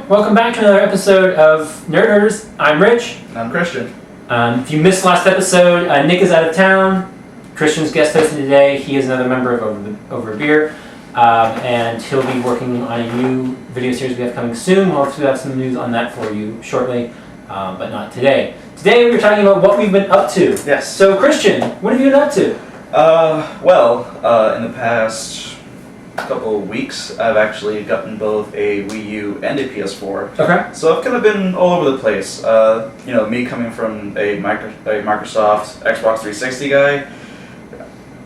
welcome back to another episode of Nerders. I'm Rich. And I'm Christian. If you missed last episode, Nick is out of town. Christian's guest hosting today. He is another member of Over a Beer, and he'll be working on a new video series we have coming soon. We'll have some news on that for you shortly, but not today. Today we're talking about what we've been up to. Yes. So Christian, what have you been up to? In the past couple of weeks, I've actually gotten both a Wii U and a PS4. Okay. So I've kind of been all over the place. Me coming from a Microsoft Xbox 360 guy,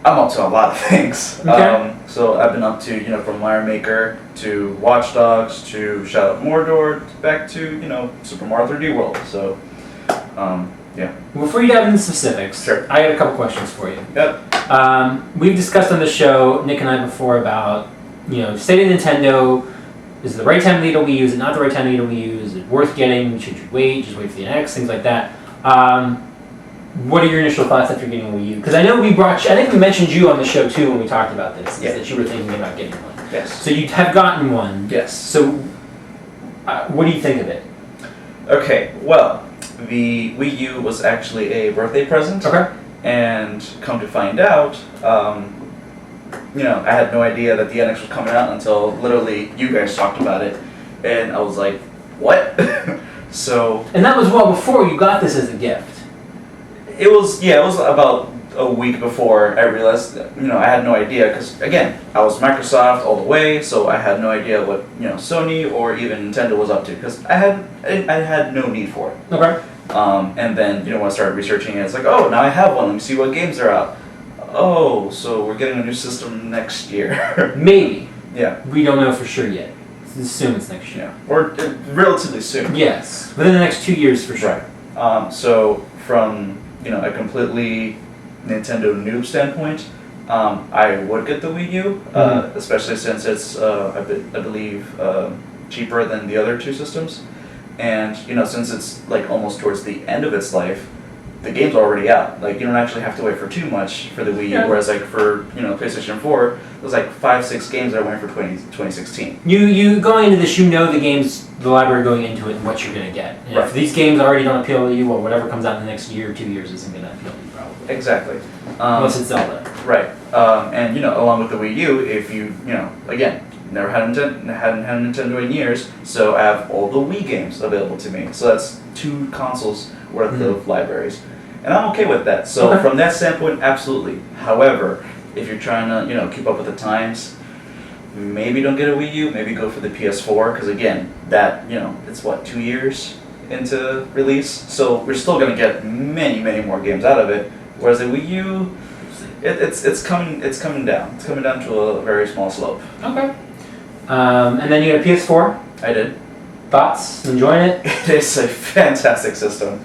I'm up to a lot of things. Okay. So I've been up to, from Mario Maker to Watch Dogs to Shadow of Mordor back to, Super Mario 3D World. So, yeah. Before you dive into specifics, Sure. I got a couple questions for you. Yep. We've discussed on the show, Nick and I, before about, state of Nintendo. Is it the right time to get a Wii U? Is it not the right time to get a Wii U? Is it worth getting? Should you wait? Just wait for the NX? Things like that. What are your initial thoughts after getting a Wii U? Because I know I think we mentioned you on the show too when we talked about this, is that you were thinking about getting one. Yes. So you have gotten one. Yes. So what do you think of it? Okay, well, the Wii U was actually a birthday present. Okay. And come to find out, I had no idea that the NX was coming out until literally you guys talked about it. And I was like, what? So... And that was well before you got this as a gift. It was about a week before I realized that, I had no idea. Because, again, I was Microsoft all the way, so I had no idea what, Sony or even Nintendo was up to. Because I had no need for it. Okay. And then, when I started researching it, it's like, oh, now I have one. Let me see what games are out. Oh, so we're getting a new system next year. Maybe. Yeah. We don't know for sure yet. Assume it's next year. Yeah. Or relatively soon. Yes. Within the next 2 years for sure. Right. So from, a completely Nintendo noob standpoint, I would get the Wii U, especially since it's, I believe, cheaper than the other two systems. And, since it's, almost towards the end of its life, the game's already out. You don't actually have to wait for too much for the Wii U, whereas, for, PlayStation 4, there's, 5-6 games that went for 2016. You going into this, the library going into it and what you're going to get. And if these games already don't appeal to you, well, whatever comes out in the next year or 2 years isn't going to appeal to you, probably. Exactly. Unless it's Zelda. Right. And, along with the Wii U, if you, again, never hadn't had a Nintendo in years, so I have all the Wii games available to me. So that's 2 consoles worth of libraries. And I'm okay with that. So from that standpoint, absolutely. However, if you're trying to, keep up with the times, maybe don't get a Wii U, maybe go for the PS4, because again, that, it's 2 years into release, so we're still going to get many, many more games out of it, whereas the Wii U, it's coming down. It's coming down to a very small slope. Okay. And then you got a PS4. I did. Thoughts? Enjoying it? It's a fantastic system.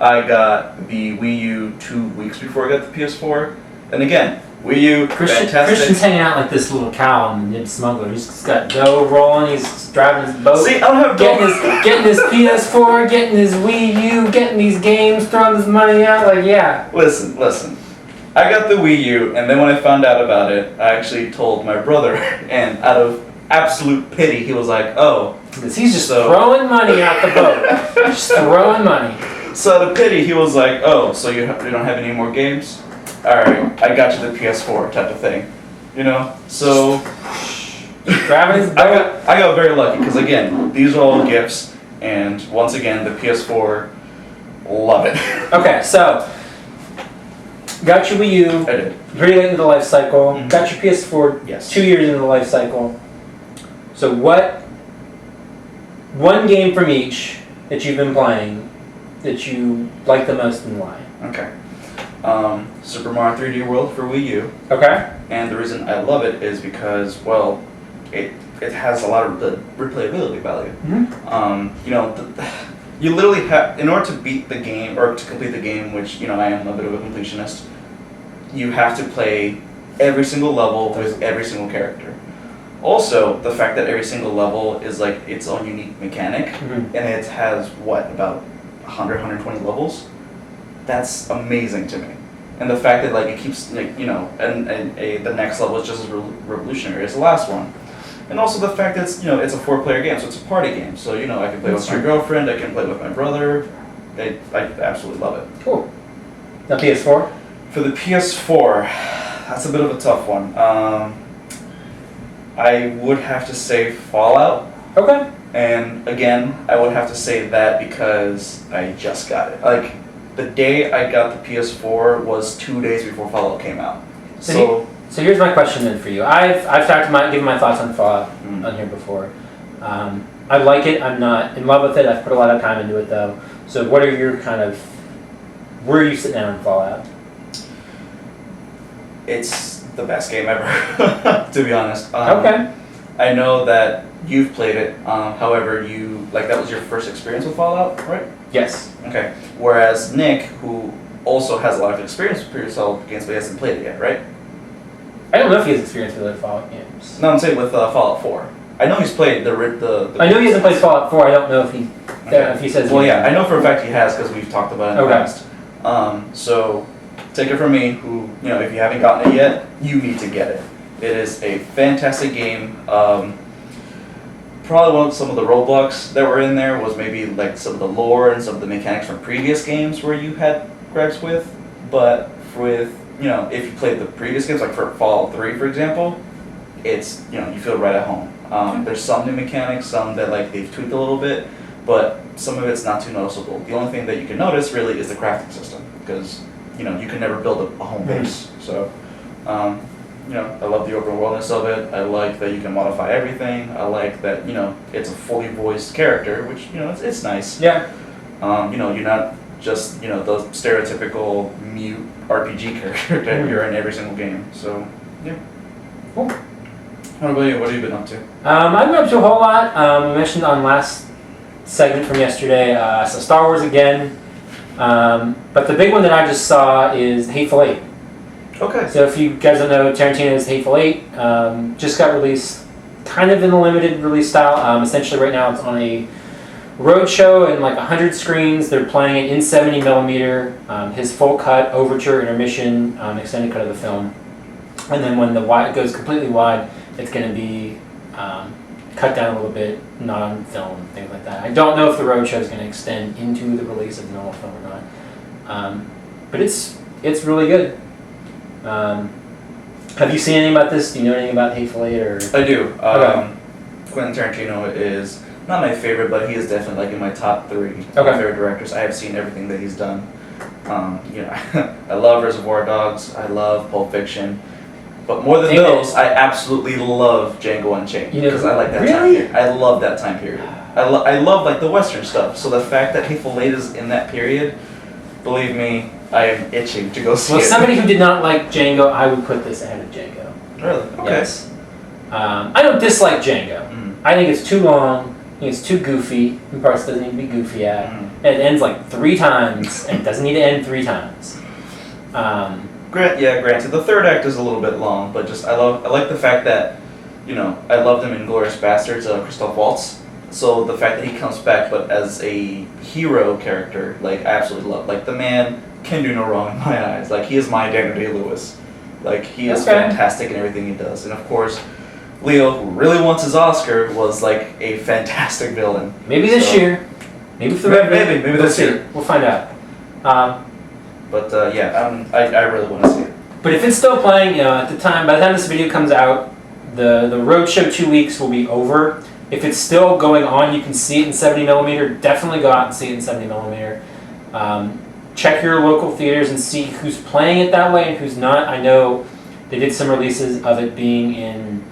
I got the Wii U 2 weeks before I got the PS4, and again, Wii U, fantastic. Christian's hanging out like this little cow on the Nib Smuggler. He's just got dough rolling, he's driving his boat. See, I don't have dough. Getting his PS4, getting his Wii U, getting these games, throwing his money out, yeah. Listen. I got the Wii U, and then when I found out about it, I actually told my brother, and out of absolute pity, he was like, oh. Because he's just throwing money out the boat. Just throwing money. So out of pity, he was like, oh, so you don't have any more games? Alright, I got you the PS4 type of thing. So I got very lucky because again, these are all gifts, and once again, the PS4, love it. Okay, so got your Wii U. I did. Very late into the life cycle. Mm-hmm. Got your PS4. Yes. 2 years into the life cycle. So one game from each that you've been playing that you like the most and why? Okay. Super Mario 3D World for Wii U. Okay. And the reason I love it is because, well, it has a lot of the replayability value. Mm-hmm. You literally have, in order to beat the game, or to complete the game, which, I am a bit of a completionist, you have to play every single level with every single character. Also, the fact that every single level is its own unique mechanic, and it has, about 100, 120 levels? That's amazing to me. And the fact that it keeps, and the next level is just as revolutionary as the last one. And also the fact that it's, it's a 4-player game, so it's a party game. So, I can play with my girlfriend, I can play with my brother. I absolutely love it. Cool. Now PS4? For the PS4, that's a bit of a tough one. I would have to say Fallout. Okay. And again, I would have to say that because I just got it. Like, the day I got the PS4 was 2 days before Fallout came out. So here's my question then for you. I've given my thoughts on Fallout on here before. I like it. I'm not in love with it. I've put a lot of time into it though. So what are your where are you sitting down on Fallout? It's the best game ever, to be honest. Okay. I know that you've played it. However, that was your first experience with Fallout, right? Yes. Okay. Whereas Nick, who also has a lot of experience with pre-installed games, but he hasn't played it yet, right? I don't know if he has experience with other Fallout games. No, I'm saying with Fallout 4. I know he's played the I know he hasn't played Fallout 4. I don't know if he says. Well, yeah, I know for a fact he has because we've talked about it in the past. So take it from me, who if you haven't gotten it yet, you need to get it. It is a fantastic game. Probably some of the roadblocks that were in there was maybe like some of the lore and some of the mechanics from previous games where you had gripes with, but with if you played the previous games, like for Fallout 3, for example, it's you feel right at home. There's some new mechanics, some that they've tweaked a little bit, but some of it's not too noticeable. The only thing that you can notice really is the crafting system, because you can never build a home base. So I love the open worldness of it. I like that you can modify everything. I like that it's a fully voiced character, which it's nice. Yeah. You're not just the stereotypical mute RPG character that you're in every single game. So yeah. Cool. How about you? What have you been up to? I've been up to a whole lot. We mentioned on last segment from yesterday, so Star Wars again. But the big one that I just saw is Hateful Eight. Okay. So if you guys don't know, Tarantino's Hateful Eight just got released, kind of in the limited release style. Essentially, right now it's on a roadshow in 100 screens. They're playing it in 70mm. His full cut, overture, intermission, extended cut of the film, and then when it goes completely wide, it's going to be cut down a little bit, not on film, things like that. I don't know if the roadshow is going to extend into the release of the normal film or not, but it's really good. Have you seen anything about this? Do you know anything about Hateful Eight? Or? I do. Okay. Quentin Tarantino is not my favorite, but he is definitely in my top 3 favorite directors. I have seen everything that he's done. I love Reservoir Dogs. I love Pulp Fiction. But more than those, I absolutely love Django Unchained, because I like that time period. I love that time period. I love the Western stuff. So the fact that Hateful Eight is in that period, believe me, I am itching to go see it. Well, somebody who did not like Django, I would put this ahead of Django. Really? Okay. Yes. I don't dislike Django. I think it's too long. I think it's too goofy. In parts it doesn't need to be goofy at. And it ends 3 times, and it doesn't need to end 3 times. Granted, the third act is a little bit long, but I like the fact that, I loved him in Glorious Bastards, Christoph Waltz. So the fact that he comes back, but as a hero character, I absolutely love. The man can do no wrong in my eyes. He is my Daniel Day-Lewis. He is fantastic in everything he does. And of course, Leo, who really wants his Oscar, was a fantastic villain. Maybe this year. Maybe this year. We'll find out. But I really want to see it. But if it's still playing, by the time this video comes out, the roadshow 2 weeks will be over. If it's still going on, you can see it in 70mm. Definitely go out and see it in 70mm. Check your local theaters and see who's playing it that way and who's not. I know they did some releases of it being in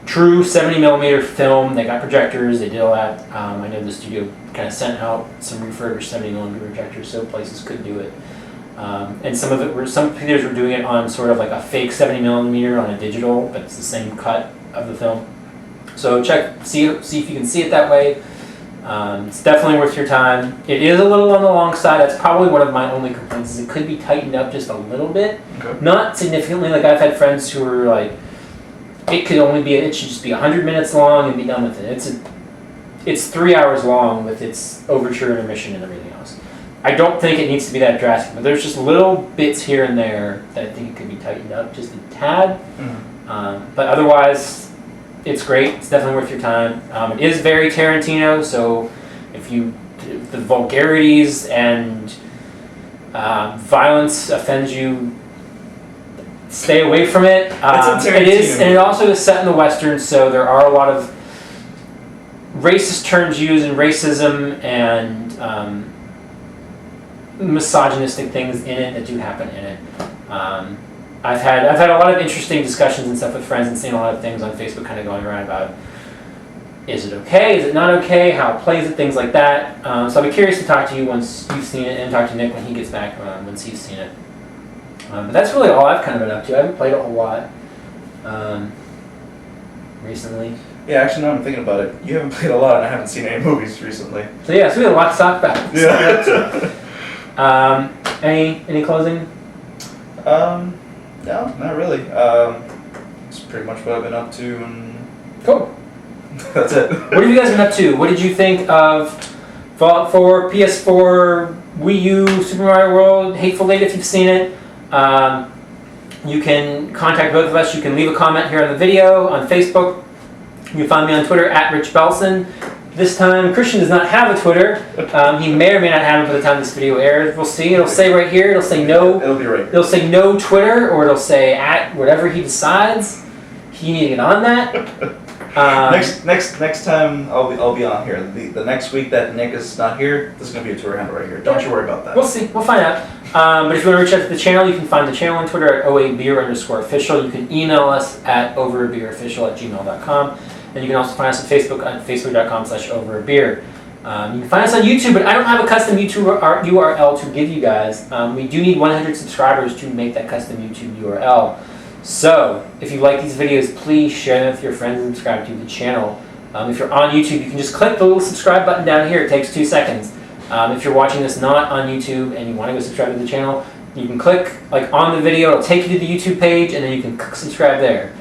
true 70mm film. They got projectors. They did all that. I know the studio kind of sent out some refurbished 70mm projectors, so places could do it. And some theaters were doing it on sort of a fake 70mm on a digital, but it's the same cut of the film. So see if you can see it that way. It's definitely worth your time. It is a little on the long side. That's probably one of my only complaints. Is it could be tightened up just a little bit, not significantly. I've had friends who are it should just be 100 minutes long and be done with it. It's 3 hours long with its overture, intermission, and everything else. I don't think it needs to be that drastic, but there's just little bits here and there that I think it could be tightened up just a tad. But otherwise, it's great. It's definitely worth your time. It is very Tarantino, so if the vulgarities and violence offends you, stay away from it. It's a Tarantino It is, and it also is set in the Western, so there are a lot of racist terms used and racism and misogynistic things in it that do happen in it. I've had a lot of interesting discussions and stuff with friends and seen a lot of things on Facebook kind of going around about, is it okay, is it not okay, how it plays it, things like that. So I'll be curious to talk to you once you've seen it, and talk to Nick when he gets back once he's seen it. But that's really all I've kind of been up to. I haven't played a whole lot recently. Yeah, actually, now I'm thinking about it. You haven't played a lot, and I haven't seen any movies recently. So yeah, so we have a lot to talk about. Yeah. Any closing? No, not really. It's pretty much what I've been up to, and Cool. that's it. What have you guys been up to? What did you think of Fallout 4, PS4, Wii U, Super Mario World, Hateful Eight if you've seen it? You can contact both of us. You can leave a comment here on the video, on Facebook. You can find me on Twitter at Rich Belson. This time, Christian does not have a Twitter. He may or may not have it by the time this video airs. We'll see. It'll say right here. It'll say no. It'll be right. It'll say no Twitter, or it'll say at whatever he decides. You need to get on that. Next time I'll be on here. The next week that Nick is not here, this is gonna be a Twitter handle right here. Don't you worry about that. We'll see. We'll find out. But if you want to reach out to the channel, you can find the channel on Twitter at oabeer_official. You can email us at overbeerofficial@gmail.com. And you can also find us on Facebook at facebook.com/overabeer. You can find us on YouTube, but I don't have a custom YouTube URL to give you guys. We do need 100 subscribers to make that custom YouTube URL. So, if you like these videos, please share them with your friends and subscribe to the channel. If you're on YouTube, you can just click the little subscribe button down here. It takes 2 seconds. If you're watching this not on YouTube and you want to go subscribe to the channel, you can click on the video. It'll take you to the YouTube page, and then you can click subscribe there.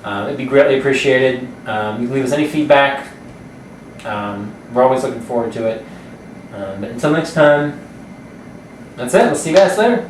It'd be greatly appreciated. You can leave us any feedback. We're always looking forward to it. But until next time, that's it. We'll see you guys later.